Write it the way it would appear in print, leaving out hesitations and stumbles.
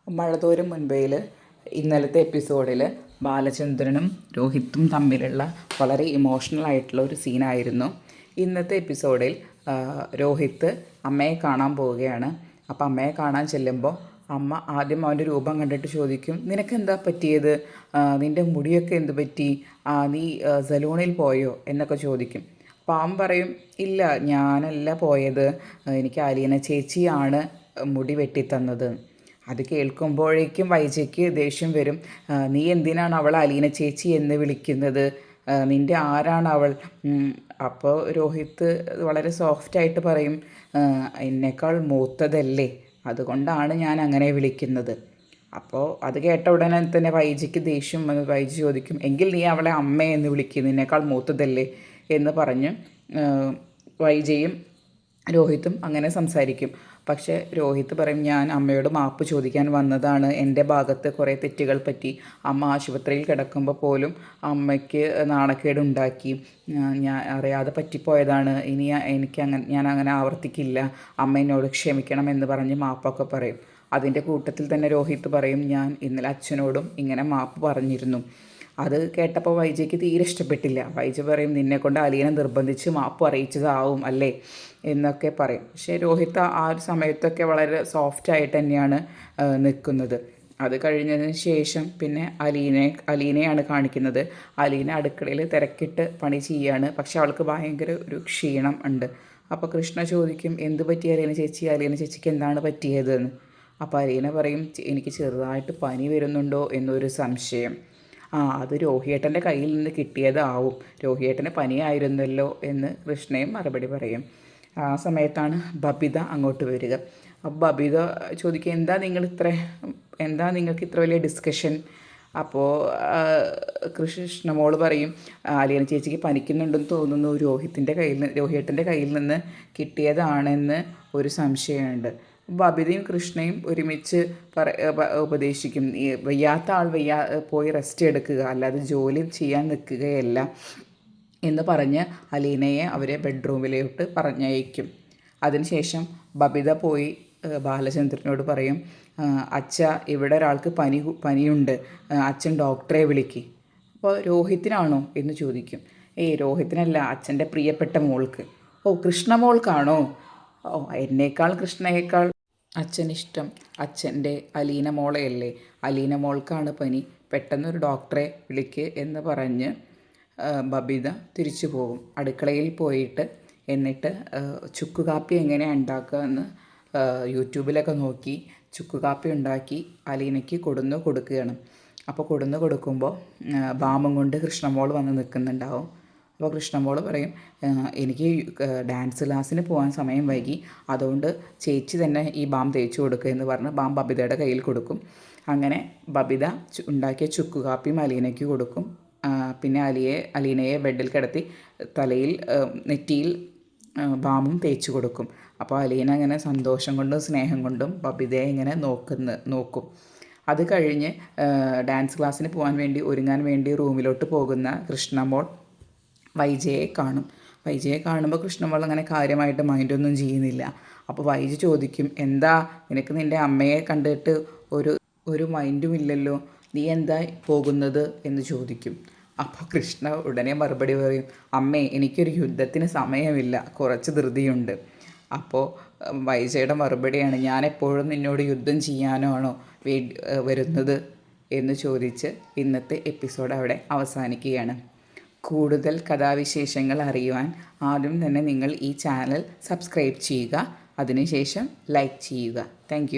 മഴതോരും മുൻപേൽ ഇന്നലത്തെ എപ്പിസോഡിൽ ബാലചന്ദ്രനും രോഹിത്തും തമ്മിലുള്ള വളരെ ഇമോഷണൽ ആയിട്ടുള്ള ഒരു സീനായിരുന്നു. ഇന്നത്തെ എപ്പിസോഡിൽ രോഹിത്ത് അമ്മയെ കാണാൻ പോവുകയാണ്. അപ്പോൾ അമ്മയെ കാണാൻ ചെല്ലുമ്പോൾ അമ്മ ആദ്യം അവൻ്റെ രൂപം കണ്ടിട്ട് ചോദിക്കും, നിനക്കെന്താ പറ്റിയത്, നിൻ്റെ മുടിയൊക്കെ എന്ത് പറ്റി, നീ സലൂണിൽ പോയോ എന്നൊക്കെ ചോദിക്കും. അപ്പോൾ അവൻ പറയും, ഇല്ല ഞാനല്ല പോയത്, എനിക്ക് അലീന ചേച്ചിയാണ് മുടി വെട്ടിത്തന്നത്. അത് കേൾക്കുമ്പോഴേക്കും വൈജയ്ക്ക് ദേഷ്യം വരും. നീ എന്തിനാണ് അവൾ അലീന ചേച്ചി എന്ന് വിളിക്കുന്നത്, നിൻ്റെ ആരാണ് അവൾ? അപ്പോൾ രോഹിത്ത് വളരെ സോഫ്റ്റായിട്ട് പറയും, എന്നേക്കാൾ മൂത്തതല്ലേ, അതുകൊണ്ടാണ് ഞാൻ അങ്ങനെ വിളിക്കുന്നത്. അപ്പോൾ അത് കേട്ട ഉടനെ തന്നെ വൈജയ്ക്ക് ദേഷ്യം വന്ന് വൈജി ചോദിക്കും, എങ്കിൽ നീ അവളെ അമ്മ എന്ന് വിളിക്കും, നിന്നേക്കാൾ മൂത്തതല്ലേ എന്ന് പറഞ്ഞ് വൈജയും രോഹിത്തും അങ്ങനെ സംസാരിക്കും. പക്ഷേ രോഹിത്ത് പറയും, ഞാൻ അമ്മയോട് മാപ്പ് ചോദിക്കാൻ വന്നതാണ്, എൻ്റെ ഭാഗത്ത് കുറേ തെറ്റുകൾ പറ്റി, അമ്മ ആശുപത്രിയിൽ കിടക്കുമ്പോൾ പോലും അമ്മയ്ക്ക് നാണക്കേടുണ്ടാക്കി, ഞാൻ അറിയാതെ പറ്റിപ്പോയതാണ്, ഇനി ഞാൻ അങ്ങനെ ആവർത്തിക്കില്ല, അമ്മ എന്നോട് ക്ഷമിക്കണം എന്ന് പറഞ്ഞ് മാപ്പൊക്കെ പറയും. അതിൻ്റെ കൂട്ടത്തിൽ തന്നെ രോഹിത്ത് പറയും, ഞാൻ ഇന്നലെ അച്ഛനോടും ഇങ്ങനെ മാപ്പ് പറഞ്ഞിരുന്നു. അത് കേട്ടപ്പോൾ വൈജയ്ക്ക് തീരെ ഇഷ്ടപ്പെട്ടില്ല. വൈജ പറയും, നിന്നെക്കൊണ്ട് അലീനെ നിർബന്ധിച്ച് മാപ്പ് അറിയിച്ചതാവും അല്ലേ എന്നൊക്കെ പറയും. പക്ഷേ രോഹിത്ത് ആ ഒരു സമയത്തൊക്കെ വളരെ സോഫ്റ്റായിട്ട് തന്നെയാണ് നിൽക്കുന്നത്. അത് കഴിഞ്ഞതിന് ശേഷം പിന്നെ അലീനയാണ് കാണിക്കുന്നത്. അലീന അടുക്കളയിൽ തിരക്കിട്ട് പണി ചെയ്യാണ്. പക്ഷെ അവൾക്ക് ഭയങ്കര ഒരു ക്ഷീണം ഉണ്ട്. അപ്പോൾ കൃഷ്ണ ചോദിക്കും, എന്ത് പറ്റി അലീന ചേച്ചിക്ക് എന്താണ് പറ്റിയതെന്ന്. അപ്പോൾ അലീന പറയും, എനിക്ക് ചെറുതായിട്ട് പനി വരുന്നുണ്ടോ എന്നൊരു സംശയം. അത് രോഹിയേട്ടൻ്റെ കയ്യിൽ നിന്ന് കിട്ടിയതാവും, രോഹിയേട്ടന് പനിയായിരുന്നല്ലോ എന്ന് കൃഷ്ണയും മറുപടി പറയും. ആ സമയത്താണ് ബബിത അങ്ങോട്ട് വരിക. അപ്പോൾ ബബിത ചോദിക്കുക, എന്താ നിങ്ങൾക്ക് ഇത്ര വലിയ ഡിസ്കഷൻ? അപ്പോൾ കൃഷ്ണമോൾ പറയും, അലീന ചേച്ചിക്ക് പനിക്കുന്നുണ്ടെന്ന് തോന്നുന്നു, രോഹിയേട്ടൻ്റെ കയ്യിൽ നിന്ന് കിട്ടിയതാണെന്ന് ഒരു സംശയമുണ്ട്. ബബിതയും കൃഷ്ണയും ഒരുമിച്ച് ഉപദേശിക്കും, വയ്യാത്ത ആൾ പോയി റെസ്റ്റ് എടുക്കുക, അല്ലാതെ ജോലി ചെയ്യാൻ നിൽക്കുകയല്ല എന്ന് പറഞ്ഞ് അലീനയെ അവരെ ബെഡ്റൂമിലോട്ട് പറഞ്ഞയക്കും. അതിനുശേഷം ബബിത പോയി ബാലചന്ദ്രനോട് പറയും, അച്ഛ ഇവിടെ ഒരാൾക്ക് പനിയുണ്ട്, അച്ഛൻ ഡോക്ടറെ വിളിക്ക്. അപ്പോൾ രോഹിത്തിനാണോ എന്ന് ചോദിക്കും. രോഹിത്തിനല്ല, അച്ഛൻ്റെ പ്രിയപ്പെട്ട മോൾക്ക്. കൃഷ്ണമോൾക്കാണോ? എന്നേക്കാൾ കൃഷ്ണയേക്കാൾ അച്ഛനിഷ്ടം അച്ഛൻ്റെ അലീന മോളെയല്ലേ, അലീന മോൾക്കാണ് പനി, പെട്ടെന്നൊരു ഡോക്ടറെ വിളിക്ക് എന്ന് പറഞ്ഞ് ബബിത തിരിച്ചു പോകും. അടുക്കളയിൽ പോയിട്ട് എന്നിട്ട് ചുക്ക് കാപ്പി എങ്ങനെയാണ് ഉണ്ടാക്കുക എന്ന് യൂട്യൂബിലൊക്കെ നോക്കി ചുക്ക് കാപ്പി ഉണ്ടാക്കി അലീനയ്ക്ക് കൊടുക്കുകയാണ്. അപ്പോൾ കൊടുക്കുമ്പോൾ ബാമും കൊണ്ട് കൃഷ്ണമോൾ വന്ന് നിൽക്കുന്നുണ്ടാവും. അപ്പോൾ കൃഷ്ണമോൾ പറയും, എനിക്ക് ഡാൻസ് ക്ലാസ്സിന് പോകാൻ സമയം വൈകി, അതുകൊണ്ട് ചേച്ചി തന്നെ ഈ ബാം തേച്ച് കൊടുക്കുക എന്ന് പറഞ്ഞ് ബാം ബബിതയുടെ കയ്യിൽ കൊടുക്കും. അങ്ങനെ ബബിത ഉണ്ടാക്കിയ ചുക്ക് കാപ്പിയും അലീനയ്ക്ക് കൊടുക്കും. പിന്നെ അലീനയെ ബെഡിൽ കിടത്തി തലയിൽ നെറ്റിയിൽ ബാമും തേച്ച് കൊടുക്കും. അപ്പോൾ അലീന ഇങ്ങനെ സന്തോഷം കൊണ്ടും സ്നേഹം കൊണ്ടും ബബിതയെ ഇങ്ങനെ നോക്കും. അത് കഴിഞ്ഞ് ഡാൻസ് ക്ലാസ്സിന് പോകാൻ വേണ്ടി ഒരുങ്ങാൻ വേണ്ടി റൂമിലോട്ട് പോകുന്ന കൃഷ്ണമോൾ വൈജയെ കാണും. വൈജയെ കാണുമ്പോൾ കൃഷ്ണമോൾ അങ്ങനെ കാര്യമായിട്ട് മൈൻഡൊന്നും ചെയ്യുന്നില്ല. അപ്പോൾ വൈജ ചോദിക്കും, എന്താ നിനക്ക് നിൻ്റെ അമ്മയെ കണ്ടിട്ട് ഒരു മൈൻഡും ഇല്ലല്ലോ, നീ എന്താ പോകുന്നത് എന്ന് ചോദിക്കും. അപ്പോൾ കൃഷ്ണ ഉടനെ മറുപടി പറയും, അമ്മേ എനിക്കൊരു യുദ്ധത്തിന് സമയമില്ല, കുറച്ച് ധൃതിയുണ്ട്. അപ്പോൾ വൈജയുടെ മറുപടിയാണ്, ഞാനെപ്പോഴും നിന്നോട് യുദ്ധം ചെയ്യാനാണോ വരുന്നത് എന്ന് ചോദിച്ച് ഇന്നത്തെ എപ്പിസോഡ് അവിടെ അവസാനിക്കുകയാണ്. കൂടുതൽ കഥാവിശേഷങ്ങൾ അറിയുവാൻ ആദ്യം തന്നെ നിങ്ങൾ ഈ ചാനൽ സബ്സ്ക്രൈബ് ചെയ്യുക, അതിനുശേഷം ലൈക്ക് ചെയ്യുക. താങ്ക്